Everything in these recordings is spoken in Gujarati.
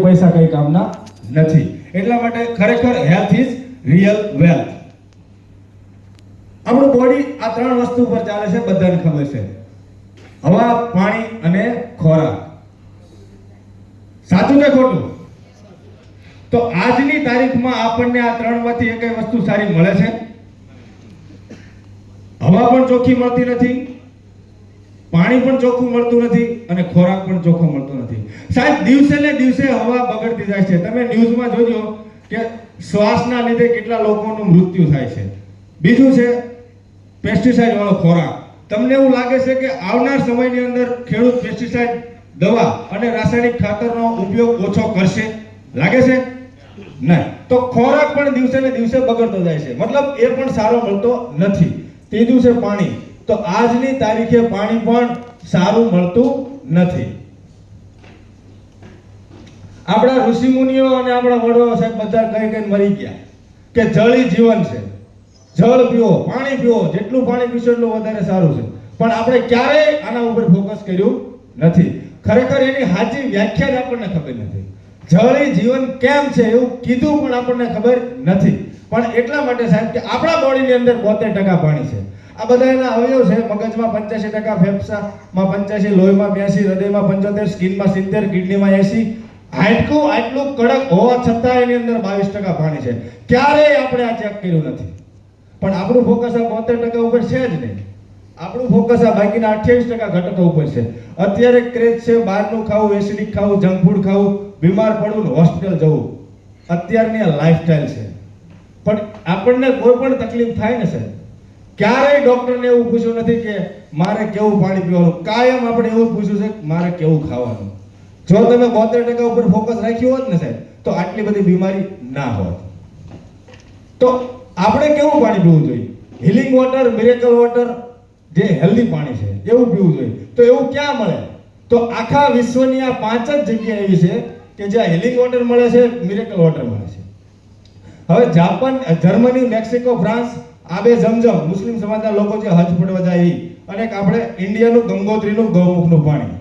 પૈસા કઈ કામના નથી. એટલા માટે ખરેખર હેલ્થ ઇઝ રિયલ વેલ્થ. આપણું બોડી આ ત્રણ વસ્તુ પર ચાલે છે, બધાને ખબર છે. હવા, પાણી અને ખોરાક. સાચું કે ખોટું? તો આજની તારીખમાં આપણને આ ત્રણમાંથી એકેય વસ્તુ સારી મળે છે? હવા પણ ચોખ્ખી મળતી નથી, પાણી પણ ચોખ્ખું મળતું નથી અને ખોરાક પણ ચોખ્ખો મળતો નથી. સાહેબ, દિવસે ને દિવસે હવા બગડતી જાય છે. તમે ન્યૂઝમાં જોજો કે શ્વાસના લીધે કેટલા લોકોનું મૃત્યુ થાય છે. બીજું છે પેસ્ટિસાઇડ વાળો ખોરાક. તમને એવું લાગે છે કે આવનાર સમયની અંદર ખેડૂત પેસ્ટિસાઇડ, દવા અને રાસાયણિક ખાતરનો ઉપયોગ ઓછો કરશે? લાગે છે? નહીં. તો ખોરાક પણ દિવસે ને દિવસે બગડતો જાય છે, મતલબ એ પણ સારો મળતો નથી. ત્રીજું છે પાણી. તો આજની તારીખે પાણી પણ સારું મળતું નથી. આપણા ઋષિમુનિઓ અને આપણા વડો સાહેબ બધા કઈ મરી ગયા કે જળ ઈ જીવન છે, જળ પીવો, પાણી પીવો, જેટલું પાણી પીશો એટલું વધારે સારું છે. પણ આપણે ક્યારેય આના ઉપર ફોકસ કર્યું નથી. ખરેખર એની સાચી વ્યાખ્યા જ આપણને ખબર નથી. જળ ઈ જીવન કેમ છે એવું કીધું પણ આપણને ખબર નથી. પણ એટલા માટે સાહેબ કે આપણા બોડીની અંદર 72% પાણી છે. આ બધા એના અવયવ છે. મગજમાં 85%, ફેફસામાં 85%, લોહીમાં 82%, હૃદયમાં 75%, સ્કિનમાં 70%, કિડનીમાં 80%. હાડકું આટલું કડક હોવા છતાં એની અંદર 22% પાણી છે. ક્યારેય આપણે આ ચેક કર્યું નથી. પણ આપણું ફોકસ આ 72% ઉપર છે જ નહીં. આપણું ફોકસ આ બાકીના 28% ઘટકો ઉપર છે. અત્યારે ક્રેઝ છે બહારનું ખાવું, એસિડિક ખાવું, જંક ફૂડ ખાવું, બીમાર પડવું, હોસ્પિટલ જવું. અત્યારની આ લાઈફસ્ટાઈલ છે. પણ આપણને કોઈ પણ તકલીફ થાય ને સાહેબ, ક્યારેય ડોક્ટરને એવું પૂછ્યું નથી કે મારે કેવું પાણી પીવાનું. કાયમ આપણે એવું પૂછ્યું છે કે મારે કેવું ખાવાનું. જો તમે 72% ઉપર ફોકસ રાખ્યું હોત ને સાહેબ, તો આટલી બધી બીમારી ના હોત. તો આપણે કેવું પાણી પીવું જોઈએ? હિલિંગ વોટર, મિરેકલ વોટર, જે હેલ્ધી પાણી છે એવું પીવું જોઈએ. તો એવું ક્યાં મળે? તો આખા વિશ્વની આ 5 જ જગ્યા એવી છે કે જ્યાં હિલિંગ વોટર મળે છે, મિરેકલ વોટર મળે છે. હવે જાપાન, જર્મની, મેક્સિકો, ફ્રાન્સ, આ બે જમજમ મુસ્લિમ સમાજના લોકો જે હજ પડવા જાય, અને આપણે ઇન્ડિયાનું ગંગોત્રીનું ગૌમુખનું પાણી.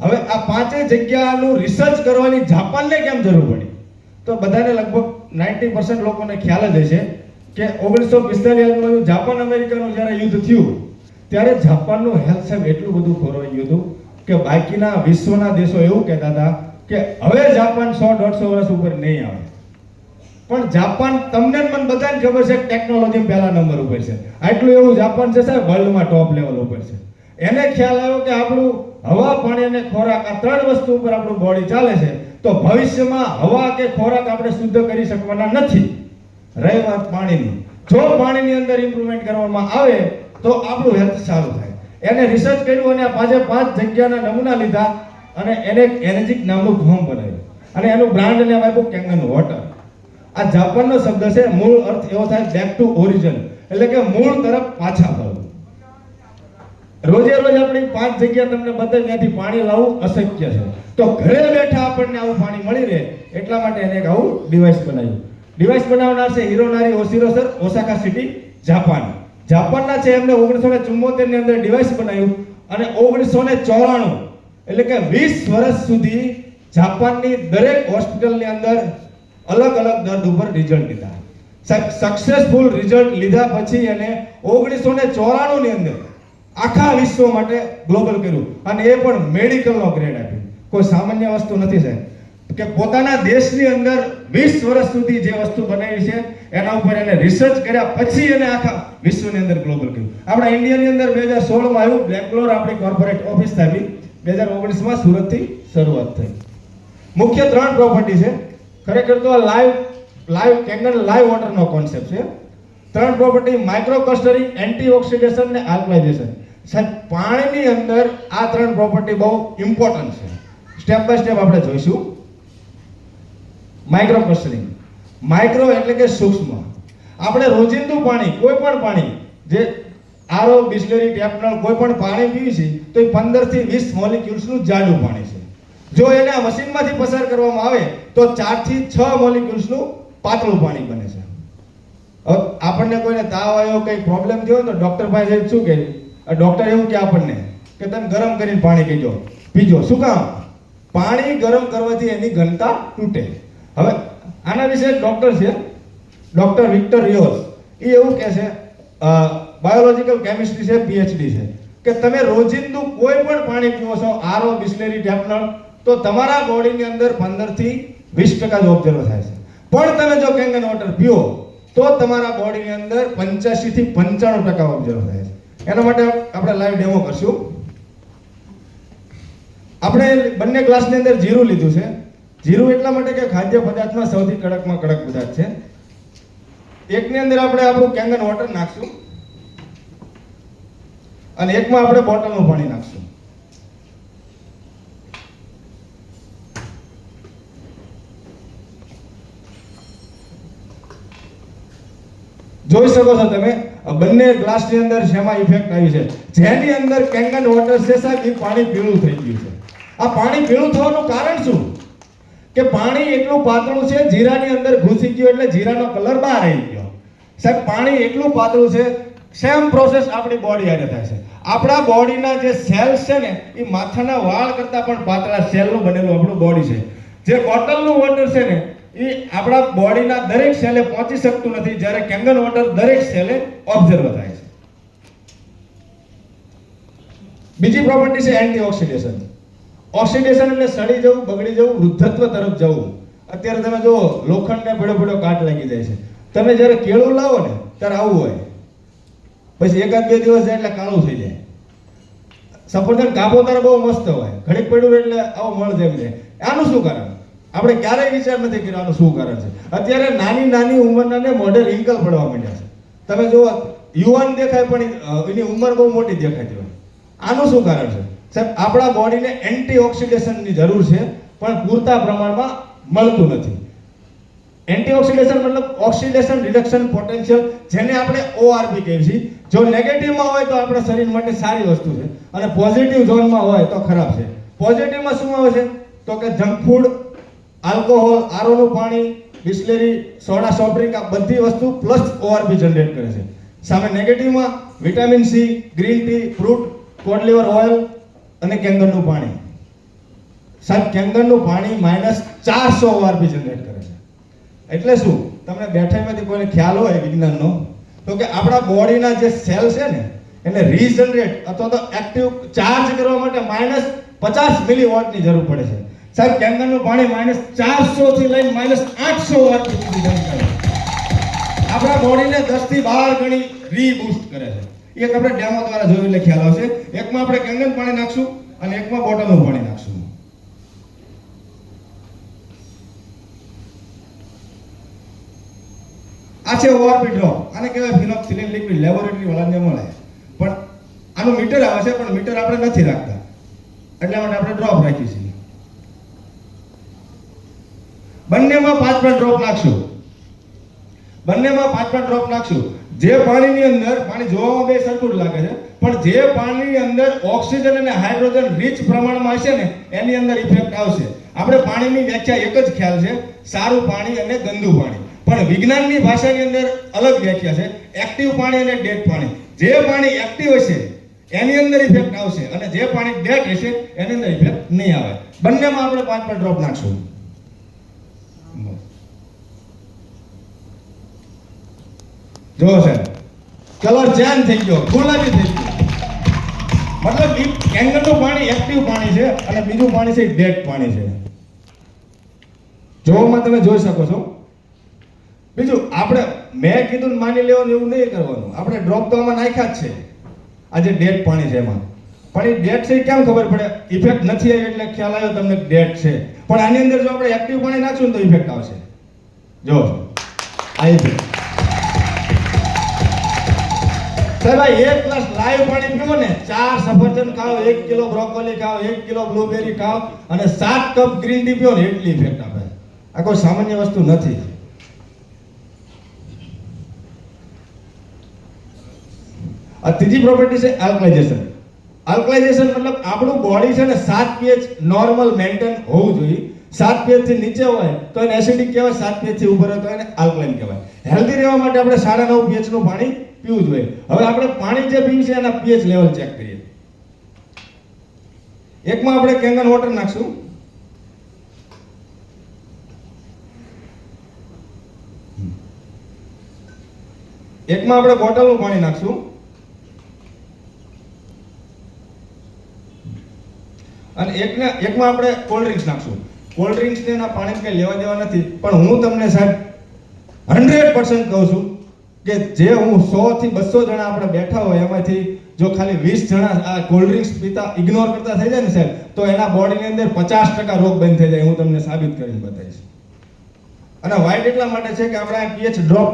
હવે આ 5 જગ્યાનું રિસર્ચ કરવાની જાપાનને કેમ જરૂર પડી? તો બધાને લગભગ 90% લોકોને ખ્યાલ જ હશે કે 1945માં જાપાન અમેરિકાનું જ્યારે યુદ્ધ થયું ત્યારે જાપાનનું હેલ્થ સાહેબ એટલું બધું ખોરવાઈ ગયું હતું કે બાકીના વિશ્વના દેશો એવું કહેતા હતા કે હવે જાપાન 100-150 વર્ષ ઉપર નહીં આવે. પણ જાપાન, તમને મને બધાને ખબર છે ટેકનોલોજી પહેલા નંબર ઉપર છે. આટલું એવું જાપાન છે સાહેબ વર્લ્ડમાં ટોપ લેવલ ઉપર છે. એને ખ્યાલ આવ્યો કે આપણું હવા, પાણી અને ખોરાક, આ 3 વસ્તુ ઉપર આપણું બોડી ચાલે છે. તો ભવિષ્યમાં હવા કે ખોરાક આપણે શુદ્ધ કરી શકવાના નથી. રહી વાત પાણીની, જો પાણીની અંદર ઇમ્પ્રુવમેન્ટ કરવામાં આવે તો આપણું હેલ્થ સારું થાય. એને રિસર્ચ કર્યું અને આ 5 જગ્યાના નમૂના લીધા અને એને એનર્જિક નામનું ફોર્મ બનાવ્યું અને એનું બ્રાન્ડ ને આપ્યું કેંગન વોટર. આ જાપાનનો શબ્દ છે, મૂળ અર્થ એવો થાય બેક ટુ ઓરિજિન, એટલે કે મૂળ તરફ પાછા ફરવું. રોજે રોજ આપણી 5 જગ્યા તમને બતાવી ત્યાંથી પાણી લાવવું અશક્ય છે. તો ઘરે બેઠા આપણને આવું પાણી મળી રહે એટલા માટે એને એક આવું ડિવાઇસ બનાવ્યું. ડિવાઇસ બનાવનાર છે હિરોનારી ઓશિરો સર, ઓસાકા સિટી, જાપાન. જાપાનના છે. એમને 1974 ની અંદર ડિવાઇસ બનાવ્યું અને 1994 એટલે કે 20 વર્ષ સુધી જાપાનની દરેક હોસ્પિટલની અંદર અલગ અલગ દર્દ ઉપર રિઝલ્ટ લીધા. સક્સેસફુલ રિઝલ્ટ લીધા પછી એને 1994 ની અંદર આખા વિશ્વ માટે ગ્લોબલ કર્યું અને એ પણ મેડિકલનો ગ્રેડ આપ્યો. કોઈ સામાન્ય વસ્તુ નથી સાહેબ કે પોતાના દેશની અંદર 20 વર્ષ સુધી જે વસ્તુ બનાવી છે એના ઉપર એને રિસર્ચ કર્યા પછી એને આખા વિશ્વની અંદર ગ્લોબલ કર્યું. આપણા ઇન્ડિયાની અંદર 2016 માં આવ્યું. બેંગ્લોર આપણી કોર્પોરેટ ઓફિસ સ્થાપી. 2019 માં સુરતથી શરૂઆત થઈ. મુખ્ય 3 પ્રોપર્ટી છે. ખરેખર તો આ લાઈવ કેંગન લાઈવ વોટરનો કોન્સેપ્ટ છે. 3 પ્રોપર્ટી: માઇક્રો ક્લસ્ટરિંગ, એન્ટીઓક્સિડેશન ને આલ્કલાઇઝેશન. સાહેબ, પાણીની અંદર આ 3 પ્રોપર્ટી બહુ ઇમ્પોર્ટન્ટ છે. સ્ટેપ બાય સ્ટેપ આપણે જોઈશું. Micro clustering. માઇક્રો એટલે કે સૂક્ષ્મ. આપણે રોજિંદુ પાણી, કોઈ પણ પાણી, જે આરો, બિસ્લેરી, ટેપ નળ, કોઈ પણ પાણી પીવી છે તો એ 15 થી 20 મોલિક્યુલ્સનું જાડું પાણી છે. જો એને આ મશીનમાંથી પસાર કરવામાં આવે તો 4 થી 6 મોલિક્યુલ્સનું પાતળું પાણી બને છે. હવે આપણને કોઈને તાવ આવ્યો, કંઈ પ્રોબ્લેમ થયો તો ડોક્ટર પાસે શું કહે? ડોક્ટર એવું કે આપણને કે તમે ગરમ કરીને પાણી પીજો. શું કામ? પાણી ગરમ કરવાથી એની ઘનતા તૂટે. હવે આના વિશે એક ડોક્ટર છે, ડોક્ટર વિક્ટર રિયોસ, એ એવું કહે છે, બાયોલોજિકલ કેમિસ્ટ્રી છે, પીએચડી છે, કે તમે રોજિંદુ કોઈ પણ પાણી પીવો છો, આરઓ, બિસ્લેરી, ટેપ નળ, તો તમારા બોડીની અંદર 15 થી 20% જ ઓબ્ઝર્વ થાય છે. પણ તમે જો કેંગન વોટર પીવો તો તમારા બોડીની અંદર 85 થી 95% ઓબ્ઝર્વ થાય છે. એના માટે આપણે લાઈવ ડેમો કરશું. આપણે બંને ગ્લાસની અંદર જીરું લીધું છે. જીરું એટલા માટે કે ખાદ્ય પદાર્થમાં સૌથી કડકમાં કડક પદાર્થ છે. એકની અંદર આપણે આપણું કેંગન વોટર નાખશું અને એકમાં આપણે બોટલનું પાણી નાખશું. જોઈ શકો છો તમે બંને ગ્લાસની અંદર શેમાં ઇફેક્ટ આવી છે. જેની અંદર કેંગન વોટર છે સાહેબ, એ પાણી પીળું થઈ ગયું છે. આ પાણી પીળું થવાનું કારણ શું? કે પાણી એટલું પાતળું છે, જીરાની અંદર ઘૂસી ગયું એટલે જીરાનો કલર બહાર આવી ગયો. સાહેબ પાણી એટલું પાતળું છે, સેમ પ્રોસેસ આપણી બોડી હારે થાય છે. આપણા બોડીના જે સેલ્સ છે ને, એ માથાના વાળ કરતાં પણ પાતળા સેલનું બનેલું આપણું બોડી છે. જે બોટલનું વોટર છે ને, એ આપણા બોડીના દરેક સેલે પહોંચી શકતું નથી, જ્યારે કેંગન વોટર દરેક સેલે ઓબ્ઝર્વ થાય છે. બીજી પ્રોપર્ટી છે એન્ટીઓક્સિડેશન. ઓક્સિડેશન એટલે સડી જવું, બગડી જવું, વૃદ્ધત્વ તરફ જવું. અત્યારે તમે જુઓ લોખંડને ભેડો કાટ લાગી જાય છે. તમે જ્યારે કેળું લાવો ને ત્યારે આવું હોય, પછી 1-2 દિવસ જાય એટલે કાળું થઈ જાય. સફરજન કાપો ત્યારે બહુ મસ્ત હોય, ઘડીક પડ્યું એટલે આવો મળ જામી જાય. આનું શું કારણ? આપણે ક્યારેય વિચાર નથી કર્યો આનું શું કારણ છે. અત્યારે નાની ઉંમરના મોઢે રિંકલ પડવા માંડ્યા છે. તમે જુઓ યુવાન દેખાય પણ એની ઉંમર બહુ મોટી દેખાતી હોય. આનું શું કારણ છે? સાહેબ આપણા બોડીને એન્ટીઓક્સિડેશનની જરૂર છે, પણ પૂરતા પ્રમાણમાં મળતું નથી. એન્ટીઓક્સિડેશન મતલબ ઓક્સિડેશન રિડક્શન પોટેન્શિયલ, જેને આપણે ઓઆરપી કહીએ છીએ. જો નેગેટિવમાં હોય તો આપણા શરીર માટે સારી વસ્તુ છે અને પોઝિટિવ ઝોનમાં હોય તો ખરાબ છે. પોઝિટિવમાં શું આવે છે? તો કે જંક ફૂડ, આલ્કોહોલ, આરઓનું પાણી, બિસ્લેરી, સોડા, સોફ્ટ ડ્રિંક, આ બધી વસ્તુ પ્લસ ઓઆરપી જનરેટ કરે છે. સામે નેગેટિવમાં vitamin C, green tea, fruit, cod liver oil અને કેંગનનું પાણી. સાહેબ કેંગનનું પાણી -400 ઓઆરપી જનરેટ કરે છે. એટલે શું? તમને બેઠાઈમાંથી કોઈને ખ્યાલ હોય વિજ્ઞાનનો, તો કે આપણા બોડીના જે સેલ છે ને, એને રીજનરેટ અથવા તો એક્ટિવ ચાર્જ કરવા માટે -50 મિલીવોટની જરૂર પડે છે. સાહેબ કેંગનનું પાણી -400 થી લઈને -800 વોટ સુધી ગરમ કરે છે. આપણા બોડીને 10 થી 12 ગણી રીબૂસ્ટ કરે છે. એક આપણે ડેમો દ્વારા જોયું એટલે ખ્યાલ આવશે. એકમાં આપણે કેંગન પાણી નાખશું અને એકમાં બોટલનું પાણી નાખશું. આ છે ઓઆરપી ડ્રોપ. આને કહેવાય ફિનોક્સિલિન લિક્વિડ. લેબોરેટરી વાળાને મળે, પણ આનું મીટર આવે છે, પણ મીટર આપણે નથી રાખતા, એટલા માટે આપણે ડ્રોપ રાખીએ છીએ. બંનેમાં 5 ડ્રોપ નાખશું. બંનેમાં 5 ડ્રોપ નાખશું. જે પાણીની અંદર, પાણી જોવામાં બે સરખું જ લાગે છે, પણ જે પાણીની અંદર ઓક્સિજન અને હાઇડ્રોજન રીચ પ્રમાણમાં હશે ને, એની અંદર ઇફેક્ટ આવશે. આપણે પાણીની વ્યાખ્યા એક જ ખ્યાલ છે, સારું પાણી અને ગંદુ પાણી. પણ વિજ્ઞાનની ભાષાની અંદર અલગ વ્યાખ્યા છે, એક્ટિવ પાણી અને ડેડ પાણી. જે પાણી એક્ટિવ હશે એની અંદર ઇફેક્ટ આવશે અને જે પાણી ડેડ હશે એની અંદર ઇફેક્ટ નહીં આવે. બંનેમાં આપણે 5 ડ્રોપ નાખશું. જો સાહેબ કલર ચેન્જ થઈ ગયો, ગુલાબી થઈ ગયો. મતલબ કેંગનનું પાણી એક્ટિવ પાણી છે અને બીજું પાણી છે ડેડ પાણી છે. જોવામાં તમે જોઈ શકો છો. બીજું આપણે મેં કીધું માની લેવાનું એવું નહીં કરવાનું. આપણે ડ્રોપ તો આમાં નાખ્યા જ છે, આ જે ડેડ પાણી છે એમાં. પણ એ ડેડ છે કેમ ખબર પડે? ઇફેક્ટ નથી આવી એટલે ખ્યાલ આવ્યો તમને ડેડ છે. પણ આની અંદર જો આપણે એક્ટિવ પાણી નાખશું તો ઇફેક્ટ આવશે. જો આ ઇફેક્ટ. સાહેબ 1 ગ્લાસ લાઈવ પાણી પીવો ને, 4 સફરજન ખાઓ, 1 કિલો બ્રોકોલી ખાઓ, 1 કિલો બ્લુબેરી ખાઓ અને 7 કપ ગ્રીન ટી પીવો ને, એટલી ઇફેક્ટ આપે. આ કોઈ સામાન્ય વસ્તુ નથી. આ ત્રીજી પ્રોપર્ટી છે આલ્કલાઇઝેશન. આલ્કલાઇઝેશન મતલબ આપણું બોડી છે ને 7 pH નોર્મલ મેન્ટેન હોવું જોઈએ. 7 pH થી નીચે હોય તો એને એસિડિક કહેવાય, 7 pH થી ઉપર હોય તો એને આલ્કલાઇન કહેવાય. હેલ્ધી રહેવા માટે આપણે 9.5 pH નું પાણી પીવું જોઈએ. હવે આપણે પાણી જે પીવું છે એના pH લેવલ ચેક કરીએ. એકમાં આપણે કેંગન વોટર નાખશું એકમાં આપણે બોટલનું પાણી નાખશું અને એકમાં આપણે કોલ્ડ ડ્રિંક્સ નાખશું. કોલ્ડ ડ્રિંક્સ ને એના પાણી કંઈ લેવા દેવા નથી, પણ હું તમને સાહેબ 100% કહું છું કે જે હું 100 થી 200 જણા આપણે બેઠા હોય એમાંથી જો ખાલી 20 જણા આ કોલ્ડ ડ્રિંક્સ પીતા ઇગ્નોર કરતા થઈ જાય ને સાહેબ, તો એના બોડીની અંદર 50% રોગ બંધ થઈ જાય. હું તમને સાબિત કરીને બતાવીશ. અને વ્હાઇટ એટલા માટે છે કે આપણે આ પીએચ ડ્રોપ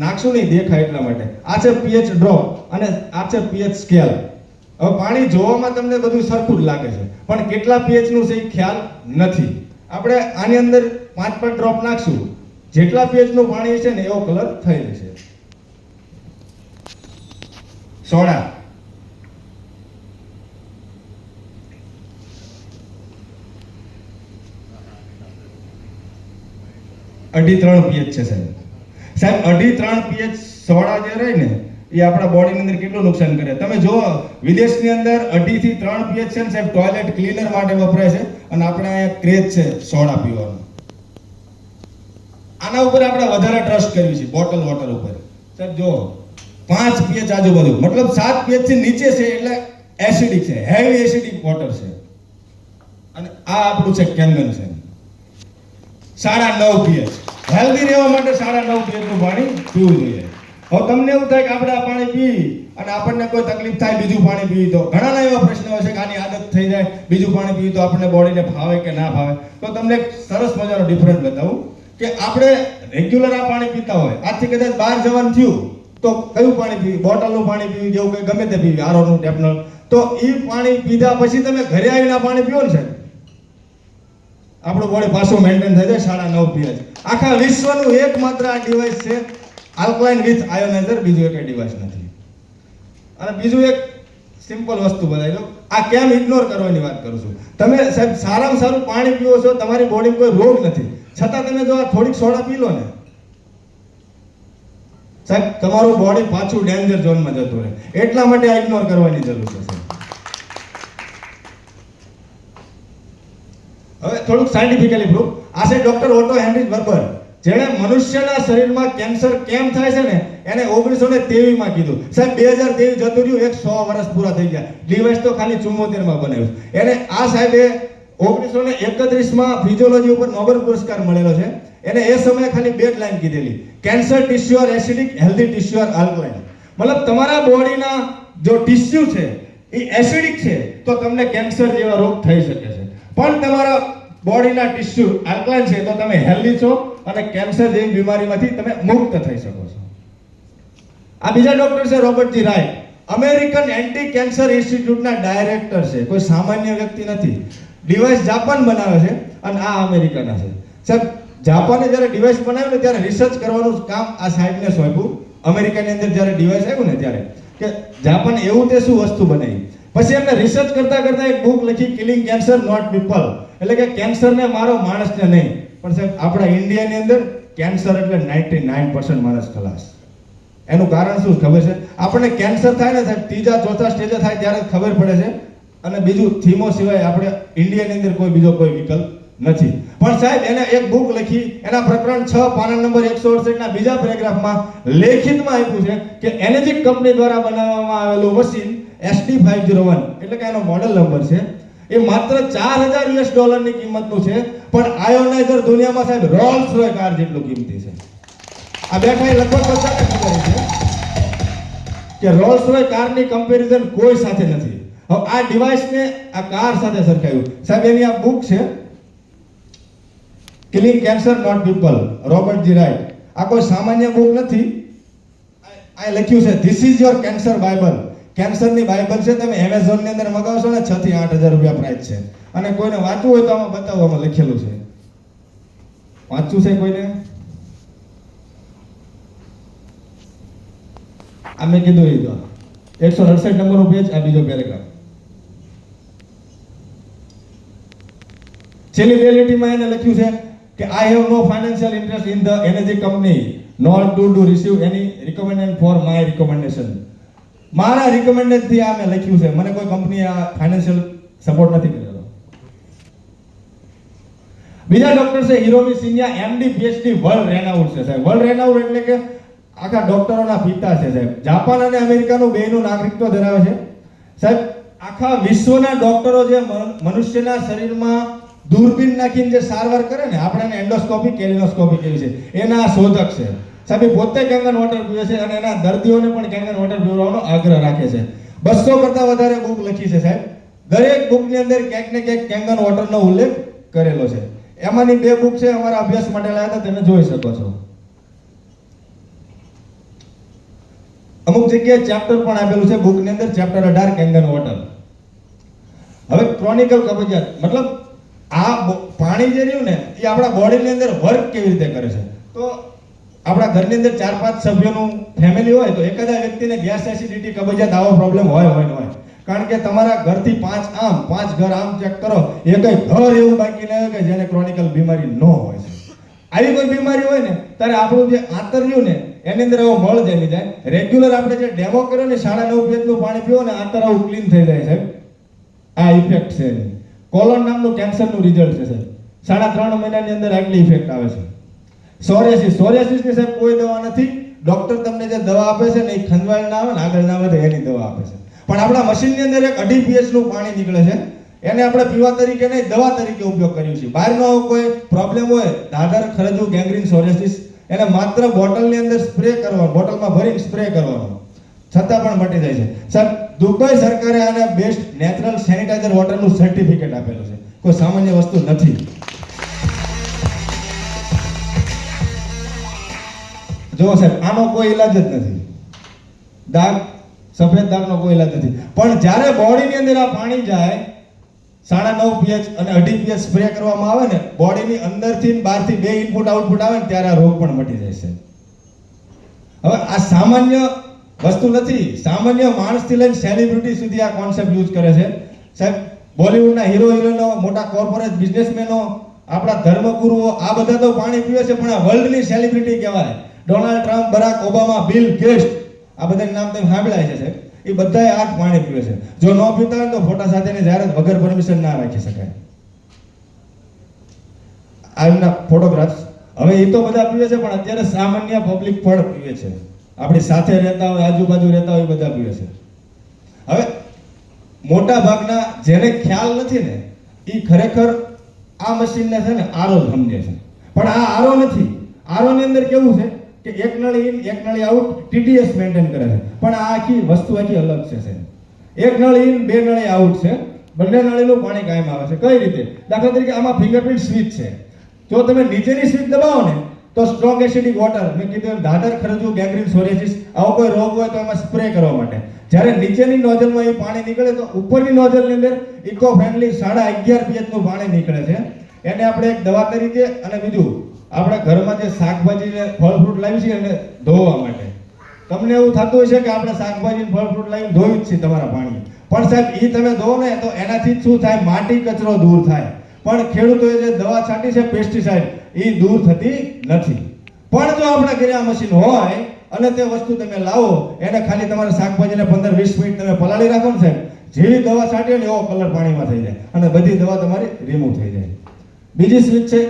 નાખશું નહીં દેખાય એટલા માટે. આ છે પીએચ ડ્રોપ અને આ છે પીએચ સ્કેલ. હવે પાણી જોવામાં તમને બધું સરખું જ લાગે છે, પણ કેટલા પીએચ નું છે એ ખ્યાલ નથી. આપણે આની અંદર 5 ડ્રોપ નાખશું, જેટલા પીએચ નું પાણી છે ને એવો કલર થઈ જશે. સોડા, અઢી 3 પીએચ છે સાહેબ. સાહેબ 2.5-3 પીએચ સોડા જે રહે ને એ આપણા બોડીની અંદર કેટલું નુકસાન કરે. તમે જો વિદેશની અંદર 2.5 થી 3 પીએચ છે ને સાહેબ ટોયલેટ ક્લીનર માટે વપરાય છે, અને આપણે અહીંયા ક્રેઝ છે સોડા પીવાનો. આના ઉપર આપણે વધારે ટ્રસ્ટ કર્યું છે બોટલ વોટર ઉપર. સાહેબ જો 5 પીએચ આજુબાજુ, મતલબ 7 પીએચ થી નીચે છે એટલે એસિડિક છે, હેવી એસિડિક વોટર છે. અને આ આપણું છે કેંગન છે 9.5 પીએચ. હેલ્ધી રહેવા માટે 9.5 પીએચ નું પાણી પીવું જોઈએ. હવે તમને એવું થાય કે આપણે આ પાણી પી અને આપણને કોઈ તકલીફ થાય બીજું પાણી પીવી, તો ઘણાના એવા પ્રશ્ન હોય છે કે આની આદત થઈ જાય બીજું પાણી પીવી તો આપણને બોડીને ફાવે કે ના ફાવે. તો તમને એક સરસ મજાનો ડિફરન્સ બતાવું કે આપણે રેગ્યુલર આ પાણી પીતા હોય, આજથી કદાચ બહાર જવાનું થયું તો કયું પાણી પીવી, બોટલનું પાણી પીવી, જેવું કંઈ ગમે તે પીવી, આરોનું ટેપનલ, તો એ પાણી પીધા પછી તમે ઘરે આવીને આ પાણી પીવો ને સાહેબ, આપણું બોડી પાછું મેન્ટેન થઈ જાય 9.5 પીએચ. આખા વિશ્વનું એકમાત્ર આ ડિવાઇસ છે આલ્કલાઇન વિથ આયોનાઇઝર, બીજું એક ડિવાઇસ નથી. અને બીજું એક સિમ્પલ વસ્તુ બતાવી દઉં, આ કેમ ઇગ્નોર કરવાની વાત કરું છું. તમે સાહેબ સારામાં સારું પાણી પીવો છો, તમારી બોડીમાં કોઈ રોગ નથી, છતાં તમે જો આ થોડીક સોડા પી લો ને સાહેબ, તમારું બોડી પાછું ડેન્જર ઝોનમાં જતું રહે. એટલા માટે આ ઇગ્નોર કરવાની જરૂર છે સાહેબ. હવે થોડુંક સાયન્ટિફિકલી પ્રૂફ. આ છે ડોક્ટર ઓટો હેનરી બર્બર, જેણે મનુષ્યના શરીરમાં કેન્સર કેમ થાય છે ને એને 1923 માં કીધું. સાહેબ 2023 જતું રહ્યું, 100 વર્ષ પૂરા થઈ ગયા. ડિવાઇસ તો ખાલી 74 માં બનાવ્યું. એને આ સાહેબે 1931 માં ફિઝિયોલોજી ઉપર નોબેલ પુરસ્કાર મળેલો છે. એને એ સમયે ખાલી 2 જ લાઈન કીધેલી, cancer tissue are acidic, healthy tissue are alkaline. મતલબ તમારા બોડીના જો ટિશ્યુ છે એ એસિડિક છે તો તમને કેન્સર જેવા રોગ થઈ શકે છે, પણ તમારા બોડીના ટિશ્યુ આલ્કલાઇન છે તો તમે હેલ્ધી છો અને કેન્સર જેવી બીમારીમાંથી તમે મુક્ત થઈ શકો છો. આ બીજા ડોક્ટર છે Robert G Wright, American anti cancer ઇન્સ્ટિટ્યૂટના ડાયરેક્ટર છે, કોઈ સામાન્ય વ્યક્તિ નથી. ડિવાઇસ જાપાન બનાવે છે અને આ અમેરિકાના છે. સાહેબ જાપાને જ્યારે ડિવાઇસ બનાવ્યું ને ત્યારે રિસર્ચ કરવાનું કામ આ સાહેબને સોંપ્યું. અમેરિકાની અંદર જ્યારે ડિવાઇસ આવ્યું ને ત્યારે કે જાપાન એવું તે શું વસ્તુ બનાવી. પછી એમને રિસર્ચ કરતા કરતા એક બુક લખી, કિલિંગ કેન્સર નોટ પીપલ, એટલે કે કેન્સરને મારો માણસને નહીં. પણ સાહેબ આપણા ઇન્ડિયાની અંદર કેન્સર એટલે 99% માણસ ખલાસ. એનું કારણ શું ખબર છે? આપણને કેન્સર થાય ને સાહેબ 3-4 સ્ટેજ થાય ત્યારે ખબર પડે છે. અને બીજું થીમો સિવાય આપણે ઇન્ડિયાની અંદર કોઈ બીજો કોઈ વિકલ્પ નથી. પણ સાહેબ એને એક બુક લખી, એના પ્રકરણ 6 પાના નંબર 168 ના બીજા પેરેગ્રાફમાં લેખિતમાં આપ્યું છે કે એનર્જી કંપની દ્વારા બનાવવામાં આવેલું મશીન SD501 એટલે કે એનો મોડેલ નંબર છે, એ માત્ર $4000 ની કિંમતનું છે, પણ આયોનાઇઝર દુનિયામાં સાહેબ રોલ્સ રોય કાર જેટલું કિંમતી છે. આ બેઠા એ લગભગ બધાને ખબર છે કે રોલ્સ રોય કારની કમ્પેરિઝન કોઈ સાથે નથી. હવે આ ડિવાઇસને આ કાર સાથે સરખાવ્યું. સાહેબ એની આ બુક છે killing cancer not people, Robert G Wright. આ કોઈ સામાન્ય બુક નથી. આ લખ્યું છે this is your cancer Bible. કેન્સરની બાઇબલ છે, તમે એમેઝોન ની અંદર મગાવશો ને 6 થી 8000 રૂપિયા પ્રાઇસ છે. અને કોઈને વાંચવું હોય તો આમાં બતાવો, આમાં લખેલું છે. વાંચવું છે કોઈને? આ મેં કીધું એ તો 168 નંબરનો પેજ, આ બીજો પેરેગ્રાફ. છેલ્લી રિયાલિટીમાં એને લખ્યું છે કે I have no financial interest in the energy company not to receive any recommendation for my recommendation. મારા રિકમેન્ડેશન થી આ મેં લખ્યું છે, મને કોઈ કંપની આ ફાઇનાન્શિયલ સપોર્ટ નથી કરેલો. બીજા ડોક્ટર છે હિરોમી સિન્યા, MD PhD વર્લ્ડ રેનાઉડ છે સાહેબ. વર્લ્ડ રેનાઉડ એટલે કે આખા ડોક્ટરોના પિતા છે સાહેબ. જાપાન અને અમેરિકાનું બેયનું નાગરિકત્વ ધરાવે છે સાહેબ. આખા વિશ્વના ડોક્ટરો જે મનુષ્યના શરીરમાં દૂરબીન નાખીને જે સારવાર કરે ને, આપણે એને એન્ડોસ્કોપી કેલિનોસ્કોપી કહીએ છે, એના શોધક છે સાહેબ. એ પોતે કેંગન વોટર પીવે છે અને એના દર્દીઓને પણ કેંગન વોટર પીવડાવવાનો આગ્રહ રાખે છે. 200 કરતા વધારે બુક લખી છે સાહેબ. દરેક બુકની અંદર ક્યાંક ને ક્યાંક કેંગન વોટરનો ઉલ્લેખ કરેલો છે. એમાંની 2 બુક છે અમારા અભ્યાસ માટે લાવ્યા હતા, તમે જોઈ શકો છો. અમુક જગ્યાએ ચેપ્ટર પણ આપેલું છે બુકની અંદર, ચેપ્ટર 18 કેંગન વોટર. હવે ક્રોનિકલ કબજિયાત મતલબ આ પાણી જે રહ્યું ને એ આપણા બોડીની અંદર વર્ક કેવી રીતે કરે છે. તો આપણા ઘરની અંદર 4-5 સભ્યોનું ફેમિલી હોય તો એકાદા વ્યક્તિને ગેસ એસિડિટી કબજિયાત આવો પ્રોબ્લેમ હોય. કારણ કે તમારા ઘરથી 5 ઘર આમ ચેક કરો, એ કઈ ઘર એવું બાકી ન હોય કે જેને ક્રોનિકલ બીમારી ન હોય છે. આવી કોઈ બીમારી હોય ને ત્યારે આપણું જે આંતરિયું ને એની અંદર એવો મળ જમી જાય. રેગ્યુલર આપણે જે ડેમો કર્યો ને 9.5 પેજનું પાણી પીવો ને આંતર આવું ક્લીન થઈ જાય સાહેબ. આ ઇફેક્ટ છે એની. કોલોન નામનું કેન્સરનું રિઝલ્ટ છે સાહેબ. 3.5 મહિનાની અંદર આટલી ઇફેક્ટ આવે છે. સોરિયાસિસ ની સાહેબ કોઈ દવા નથી. ડોક્ટર તમને જે દવા આપે છે ને એ ખંજવાળ ના આવે ને આગળ ના વધે એની દવા આપે છે. પણ આપણા મશીનની અંદર એક 2.5 pH નું પાણી નીકળે છે. એને આપણે પીવા તરીકે નહીં, દવા તરીકે ઉપયોગ કર્યું છે. બહારનો કોઈ પ્રોબ્લેમ હોય, દાદર, ખરજુ, ગેંગ્રીન, સોરિયાસિસ, એને માત્ર બોટલની અંદર સ્પ્રે કરવાનો, બોટલમાં ભરીને સ્પ્રે કરવાનો, છતાં પણ મટી જાય છે સાહેબ. દુબઈ સરકારે આને બેસ્ટ નેચરલ સેનિટાઈઝર વોટરનું સર્ટિફિકેટ આપેલું છે. કોઈ સામાન્ય વસ્તુ નથી. જો સાહેબ આનો કોઈ ઈલાજ જ નથી. દાગ, સફેદ દાગનો કોઈ ઈલાજ નથી. પણ જ્યારે બોડીની અંદર આ પાણી જાય 9.5 pH અને 2.5 pH સ્પ્રે કરવામાં આવે ને, બોડીની અંદરથી ને બહારથી 2 ઇનપુટ આઉટપુટ આવે ને ત્યારે આ રોગ પણ મટી જાય છે. હવે આ સામાન્ય વસ્તુ નથી. સામાન્ય માણસથી લઈને સેલિબ્રિટી સુધી આ કોન્સેપ્ટ યુઝ કરે છે સાહેબ. બોલિવૂડના હીરો હિરોઈનો, મોટા કોર્પોરેટ બિઝનેસમેનો, આપણા ધર્મગુરુઓ આ બધા તો પાણી પીવે છે, પણ આ વર્લ્ડની સેલિબ્રિટી કહેવાય. Donald Trump, Barack Obama, Bill Gates, આ બધાના નામ તમે સાંભળ્યા છે સાહેબ. એ બધાએ આ જ પાણી પીવે છે. જો ન પીતા હોય તો ફોટા સાથેની જાહેરાત વગર પરમિશન ના રાખી શકાય. આના ફોટોગ્રાફ્સ હવે એ તો બધા પીવે છે, પણ અત્યારે સામાન્ય પબ્લિક પણ પીવે છે. આપણી સાથે રહેતા હોય, આજુબાજુ રહેતા હોય, બધા પીવે છે. હવે મોટા ભાગના જેને ખ્યાલ નથી ને એ ખરેખર આ મશીનને છે ને આરો સમજે છે. પણ આ આરો નથી. આરો ની અંદર કેવું છે કે એક નળી ઇન એક નળી આઉટ TDS મેન્ટેન કરે છે. પણ આ આખી વસ્તુ આખી અલગ છે સાહેબ. એક નળી ઇન 2 નળી આઉટ છે. બંને નળીનું પાણી કાયમ આવે છે. કઈ રીતે? દાખલા તરીકે આમાં ફિંગરપ્રિન્ટ સ્વિચ છે. જો તમે નીચેની સ્વિચ દબાવો ને તો સ્ટ્રોંગ એસિડિક વોટર, મેં કીધું એમ દાદર, ખરજુ, ગેંગ્રીન, સોરિયાસિસ આવો કોઈ રોગ હોય તો એમાં સ્પ્રે કરવા માટે. જ્યારે નીચેની નોઝલમાં એ પાણી નીકળે તો ઉપરની નોઝલની અંદર ઇકો ફ્રેન્ડલી 11.5 pH નું પાણી નીકળે છે. એને આપણે એક દવા તરીકે, અને બીજું આપણે ઘરમાં જે શાકભાજી ને ફળ ફ્રૂટ લાવી છે એને ધોવા માટે. તમને એવું થતું હશે કે આપણે શાકભાજી ફળ ફ્રૂટ લાવીને ધોઈ જ છે તમારા પાણી, પણ સાહેબ એ તમે ધો ને તો એનાથી શું થાય? માટી કચરો દૂર થાય. પણ ખેડૂતોએ જે દવા છાંટી છે પેસ્ટિસાઇડ, એ દૂર થતી નથી. પણ જો આપણા ઘરે આ મશીન હોય અને તે વસ્તુ તમે લાવો, એને ખાલી તમારા શાકભાજીને 15-20 મિનિટ તમે પલાળી રાખો ને સાહેબ, જેવી દવા છાંટીએ ને એવો કલર પાણીમાં થઈ જાય અને બધી દવા તમારી રિમૂવ થઈ જાય. બીજી સ્વિચ છે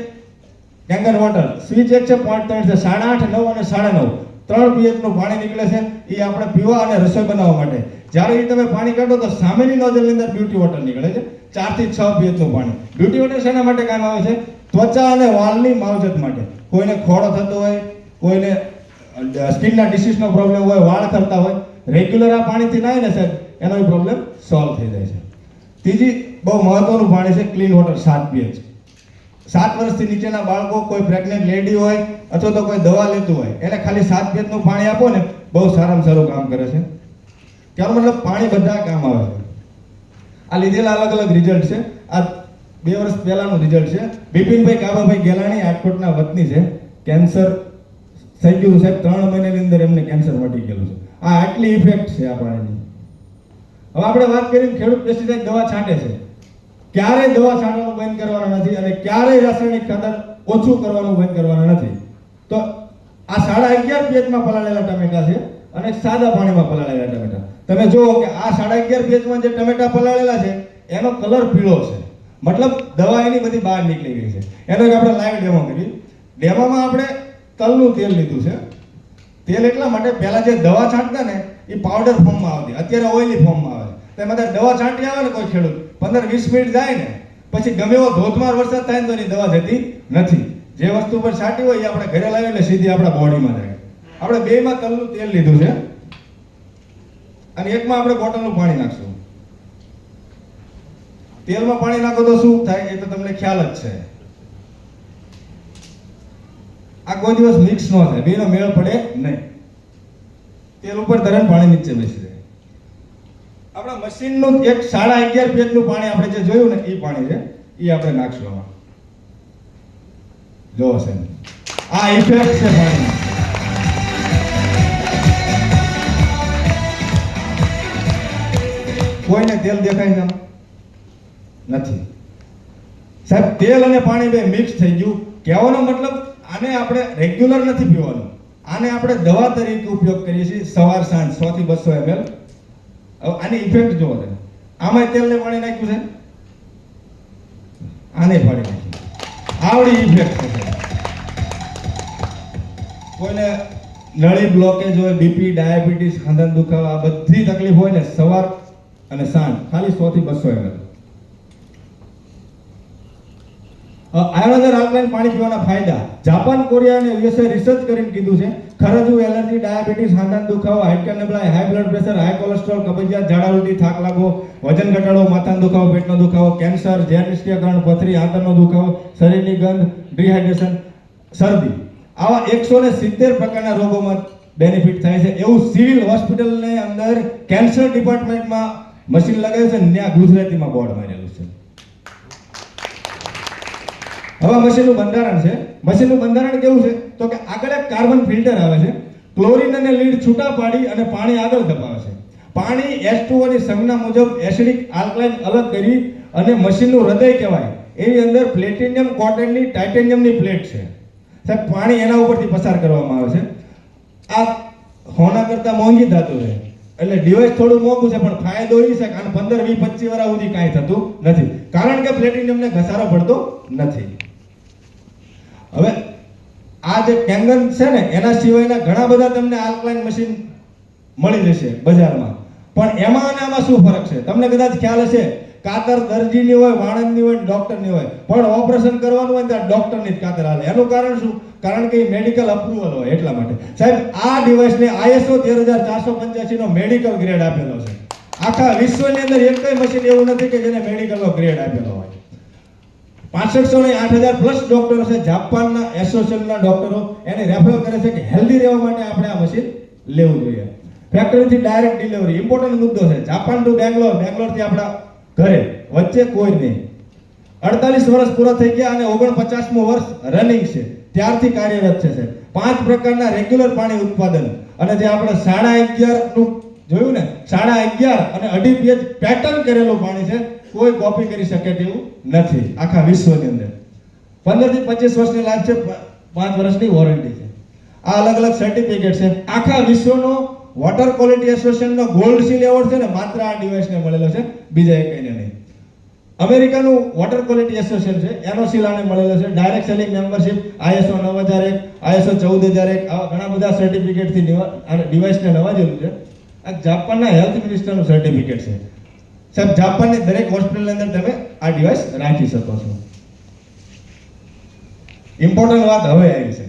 કેંગન વોટર. સ્વિચ એક છે 0.3 છે. 8.5, 9 અને 9.5 3 pH નું પાણી નીકળે છે. એ આપણે પીવા અને રસોઈ બનાવવા માટે. જ્યારે એ તમે પાણી કાઢો તો સામેની નોઝલની અંદર બ્યુટી વોટર નીકળે છે. 4 થી 6 pH નું પાણી. બ્યુટી વોટર શેના માટે કામ આવે છે? ત્વચા અને વાળની માવજત માટે. કોઈને ખોડો થતો હોય, કોઈને સ્કિનના ડિસીઝનો પ્રોબ્લેમ હોય, વાળ ખરતા હોય, રેગ્યુલર આ પાણીથી નાય ને સાહેબ, એનો પ્રોબ્લેમ સોલ્વ થઈ જાય છે. ત્રીજી બહુ મહત્વનું પાણી છે ક્લીન વોટર 7 pH. 7 વર્ષથી નીચેના બાળકો, કોઈ પ્રેગ્નન્ટ લેડી હોય અથવા તો કોઈ દવા લેતું હોય, એને ખાલી 7 pH નું પાણી આપો ને, બહુ સારામાં સારું કામ કરે છે. ત્યાર મતલબ પાણી બધા કામ આવે છે. આ લીધેલા અલગ અલગ રિઝલ્ટ છે. આ 2 વર્ષ પહેલાનું રિઝલ્ટ છે. બિપિનભાઈ કાબાભાઈ ગેલાણી, રાજકોટના વતની છે. કેન્સર થઈ ગયું સાહેબ, 3 મહિનાની અંદર એમને કેન્સર મટી ગયેલું છે. આ આટલી ઇફેક્ટ છે આ પાણીની. હવે આપણે વાત કરીએ ખેડૂત પેસ્ટિસાઇડ દવા છાંટે છે. ક્યારેય દવા છાંટવાનું બંધ કરવાના નથી અને ક્યારેય રાસાયણિક ખાતર ઓછું કરવાનું બંધ કરવાના નથી. તો આ 11.5 pH માં પલાળેલા ટમેટા છે અને સાદા પાણીમાં પલાળેલા ટમેટા. તમે જુઓ કે આ 11.5 pH માં જે ટમેટા પલાળેલા છે એનો કલર પીળો છે, મતલબ દવા એની બધી બહાર નીકળી ગઈ છે. એનો જ આપણે લાઈવ ડેમો કરીએ. ડેમોમાં આપણે તલનું તેલ લીધું છે. તેલ એટલા માટે પહેલા જે દવા છાંટતા ને એ પાવડર ફોર્મમાં આવતી, અત્યારે ઓઇલી ફોર્મમાં આવે. તેમાં દવા છાંટી આવે ને કોઈ ખેડૂત 15-20 મિનિટ જાય ને પછી ગમે એવો ધોધમાર વરસાદ થાય ને તો એની દવા જતી નથી. જે વસ્તુ પર છાંટી હોય એ આપણે ઘરે લાવીએ એટલે સીધી આપણા બોડીમાં જાય. આપણે બેમાં તલનું તેલ લીધું છે અને એકમાં આપણે બોટલનું પાણી નાખશું. તેલમાં પાણી નાખો તો શું થાય એ તો તમને ખ્યાલ જ છે. આ કોઈ દિવસ મિક્સ ન થાય, બેનો મેળ પડે નહીં. તેલ ઉપર તરત પાણી નીચે બેસી જાય. આપણા મશીનનું એક 11.5 પેજનું પાણી આપણે જે જોયું ને એ પાણી છે, એ આપણે નાખશું આમાં. જો છે આ ઇફેક્ટ છે પાણી. કોઈને તેલ દેખાય છે નથી સાહેબ. તેલ અને પાણી બે મિક્સ થઈ ગયું. કહેવાનો મતલબ આને આપણે રેગ્યુલર નથી પીવાનું, આને આપણે દવા તરીકે ઉપયોગ કરીએ છીએ સવાર સાંજ 100 થી 200 ml. હવે આની ઇફેક્ટ જોવો છે. આમાં તેલ ને પાણી નાખ્યું છે, આને પાણી નાખ્યું, આવડી ઇફેક્ટ છે. કોઈને નળી બ્લોકેજ હોય, બીપી, ડાયાબિટીસ, ખાંધાનો દુખાવો, આ બધી તકલીફ હોય ને સવાર અને સાંજ ખાલી 100 થી 200 ml. આયોનાઇઝર આલ્કલાઇન પાણી પીવાના ફાયદા. જાપાન, કોરિયા અને યુએસએ રિસર્ચ કરીને કીધું છે ખરજવું, એલર્જી, ડાયાબિટીસ, ખાંધાનો દુખાવો, હાઇટર્નબ્લાય, high blood pressure, high cholesterol, કબજિયાત, ઝાડા ઉલટી, થાક લાગવો, વજન ઘટાડો, માથાનો દુખાવો, પેટનો દુખાવો, કેન્સર, ઝેર નિષ્ક્રિયકરણ, પથરી, આંતરનો દુખાવો, શરીરની ગંધ, ડિહાઇડ્રેશન, શરદી, આવા 170 પ્રકારના રોગોમાં બેનિફિટ થાય છે. એવું સિવિલ હોસ્પિટલની અંદર કેન્સર ડિપાર્ટમેન્ટમાં મશીન લગાવ્યું છે, ત્યાં ગુજરાતીમાં બોર્ડ મારેલું છે. હવે મશીનનું બંધારણ છે. મશીનનું બંધારણ કેવું છે તો કે આગળ એક કાર્બન ફિલ્ટર આવે છે, ક્લોરીન અને લીડ છૂટા પાડી અને પાણી આગળ દબાવે છે. પાણી H2O ની સંજ્ઞા મુજબ એસિડિક આલ્કલાઇન અલગ કરી અને મશીનનું હૃદય કહેવાય એવી અંદર પ્લેટિનિયમ કોટનની ટાઇટેનિયમની પ્લેટ છે સાહેબ. પાણી એના ઉપરથી પસાર કરવામાં આવે છે. આ હોના કરતા મોંઘી ધાતુ છે એટલે ડિવાઇસ થોડું મોંઘું છે, પણ ફાયદો એ છે કે આને 15, 20, 25 વર્ષ સુધી કાંઈ થતું નથી, કારણ કે પ્લેટિનિયમને ઘસારો પડતો નથી. હવે આ જે કેંગન છે ને એના સિવાયના ઘણા બધા તમને આલ્કલાઇન મશીન મળી જશે બજારમાં, પણ એમાં અને આમાં શું ફરક છે તમને કદાચ ખ્યાલ હશે. કાતર દરજીની હોય, વાણંદની હોય, ડોક્ટરની હોય, પણ ઓપરેશન કરવાનું હોય ત્યારે ડોક્ટરની જ કાતર હાલે. એનું કારણ શું? કારણ કે મેડિકલ અપ્રુવલ હોય એટલા માટે. સાહેબ આ ડિવાઇસને ISO 13485 નો મેડિકલ ગ્રેડ આપેલો છે. આખા વિશ્વની અંદર એકય મશીન એવું નથી કે જેને મેડિકલનો ગ્રેડ આપેલો હોય. 6500 ને 8000 પ્લસ ડોક્ટરો છે, જાપાનના એસોસિએશનના ડોક્ટરો એને રેફર કરે છે કે હેલ્ધી રહેવા માટે આપણે આ મશીન લેવું જોઈએ. ફેક્ટરીથી ડાયરેક્ટ ડિલિવરી ઇમ્પોર્ટન્ટ મુદ્દો છે. જાપાન ટુ બેંગ્લોર, બેંગ્લોરથી આપણા ઘરે, વચ્ચે કોઈ નહીં. 48 વર્ષ પૂરા થઈ ગયા અને 49મું વર્ષ રનિંગ છે, ત્યારથી કાર્યરત છે. 5 પ્રકારના રેગ્યુલર પાણી ઉત્પાદન અને જે આપણે 11.5 નું જોયું ને, 11.5 અને 2.5 પેજ પેટર્ન કરેલું પાણી છે, કોઈ કોપી કરી શકે તેવું નથી આખા વિશ્વની અંદર. 15 થી 25 વર્ષની લાઈફ છે, 5 વર્ષની વોરંટી છે. આ અલગ અલગ સર્ટિફિકેટ છે. આખા વિશ્વનો વોટર ક્વોલિટી એસોસિએશનનો ગોલ્ડ સીલ એવોર્ડ છે ને માત્ર આ ડિવાઇસને મળેલો છે, બીજા એકને નહીં. અમેરિકાનું વોટર ક્વોલિટી એસોસિએશન છે, એનો સીલ આને મળેલો છે. Direct selling membership, ISO 9001, ISO 14001, આવા ઘણા બધા સર્ટિફિકેટથી આ ડિવાઇસને નવાજેલું છે. આ જાપાનના હેલ્થ મિનિસ્ટરનું સર્ટિફિકેટ છે સાહેબ. જાપાનની દરેક હોસ્પિટલની અંદર તમે આ ડિવાઇસ રાખી શકો છો. ઇમ્પોર્ટન્ટ વાત હવે આવી છે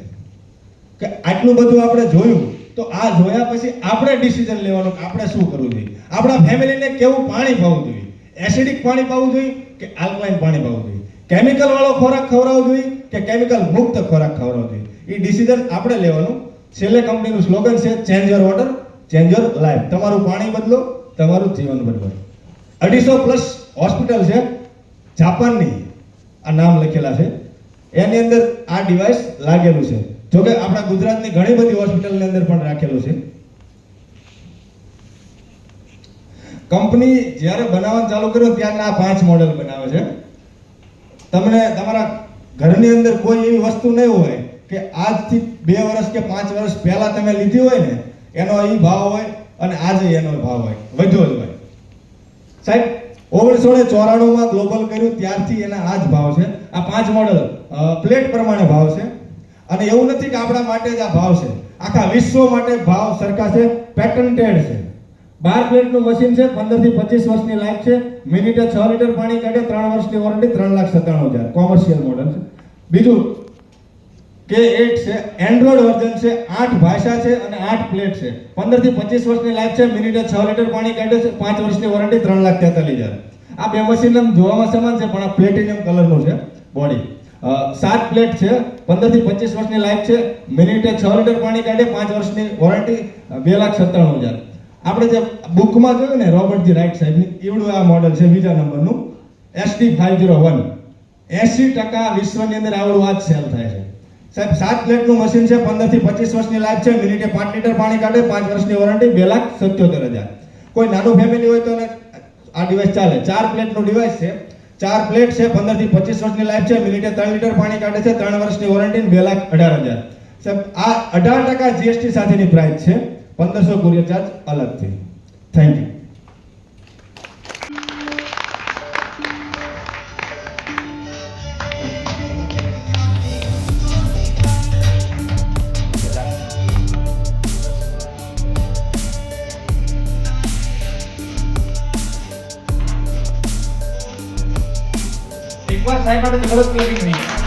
કે આટલું બધું આપણે જોયું, તો આ જોયા પછી આપણે ડિસિઝન લેવાનું કે આપણે શું કરવું જોઈએ. આપણા ફેમિલીને કેવું પાણી પાવું જોઈએ, એસિડિક પાણી પાવું જોઈએ કે આલ્કલાઇન પાણી પાવું જોઈએ, કેમિકલ વાળો ખોરાક ખવડાવવો જોઈએ કે કેમિકલ મુક્ત ખોરાક ખવડાવવો જોઈએ. એ ડિસિઝન આપણે લેવાનું. છેલ્લે કંપનીનું સ્લોગન છે change your water, change your life. તમારું પાણી બદલો, તમારું જીવન બદલો. 250 પ્લસ હોસ્પિટલ છે જાપાનની, આ નામ લખેલા છે, એની અંદર આ ડિવાઇસ લાગેલું છે. જોકે આપણા ગુજરાતની ઘણી બધી હોસ્પિટલની અંદર પણ રાખેલું છે. કંપની જ્યારે બનાવવાનું ચાલુ કર્યું ત્યારના આ 5 મોડેલ બનાવે છે. તમને તમારા ઘરની અંદર કોઈ એવી વસ્તુ નહીં હોય કે આજથી 2 વર્ષ કે 5 વર્ષ પહેલા તમે લીધી હોય ને એનો એ ભાવ હોય અને આજે એનો ભાવ હોય, વધ્યો જ હોય. સાહેબ 1994માં ગ્લોબલ કર્યું ત્યારથી એના આ જ ભાવ છે. આ 5 મોડેલ પ્લેટ પ્રમાણે ભાવ છે અને એવું નથી કે આપણા માટે જ આ ભાવ છે. આખા વિશ્વ માટે ભાવ સરખા છે, પેટન્ટેડ છે. 12 પ્લેટનું મશીન છે, 15 થી 25 વર્ષની લાઈફ છે, મિનિટે 6 લીટર પાણી કાઢે, 3 વર્ષની વોરંટી, 3,97,000 કોમર્શિયલ મોડલ છે. બીજું K8 છે, એન્ડ્રોઈડ વર્ઝન છે, 8 ભાષા છે અને 8 પ્લેટ છે, 15 થી 25 વર્ષની લાઈફ છે, મિનિટે 6 લીટર પાણી કાઢે છે, 5 વર્ષની વોરંટી, 3,43,000. આ બે મશીન જોવામાં સમાન છે પણ આ પ્લેટિનિયમ કલરનું છે બોડી. 7 પ્લેટ છે, 15 થી 25 વર્ષની લાઈફ છે, મિનિટે 6 લીટર પાણી કાઢે, 5 વર્ષની વોરંટી, 2,97,000. આપણે જે બુકમાં જોયું ને રોબર્ટજી રાઈટ સાહેબની એવડું આ મોડલ છે, બીજા નંબરનું SD501. 80% વિશ્વની અંદર આવડું આ જ સેલ થાય છે સાહેબ. 7 પ્લેટનું મશીન છે, 15 થી 25 વર્ષની લાઈફ છે, મિનિટે 5 લીટર પાણી કાઢે, 5 વર્ષની વોરંટી, 2,77,000. કોઈ નાનું ફેમિલી હોય તો આ ડિવાઇસ ચાલે. 4 પ્લેટનું ડિવાઇસ છે, 4 પ્લેટ છે, 15 થી 25 વર્ષની લાઈફ છે, મિનિટે 3 લીટર પાણી કાઢે છે, 3 વર્ષની વોરંટી, 2,18,000. સાહેબ આ 18% GST સાથેની પ્રાઇસ છે, 1,500 કુરિયર ચાર્જ અલગથી. Thank you. એક વાર સાહેબ માટે જબરદસ્ત ક્લેપિંગ નહીં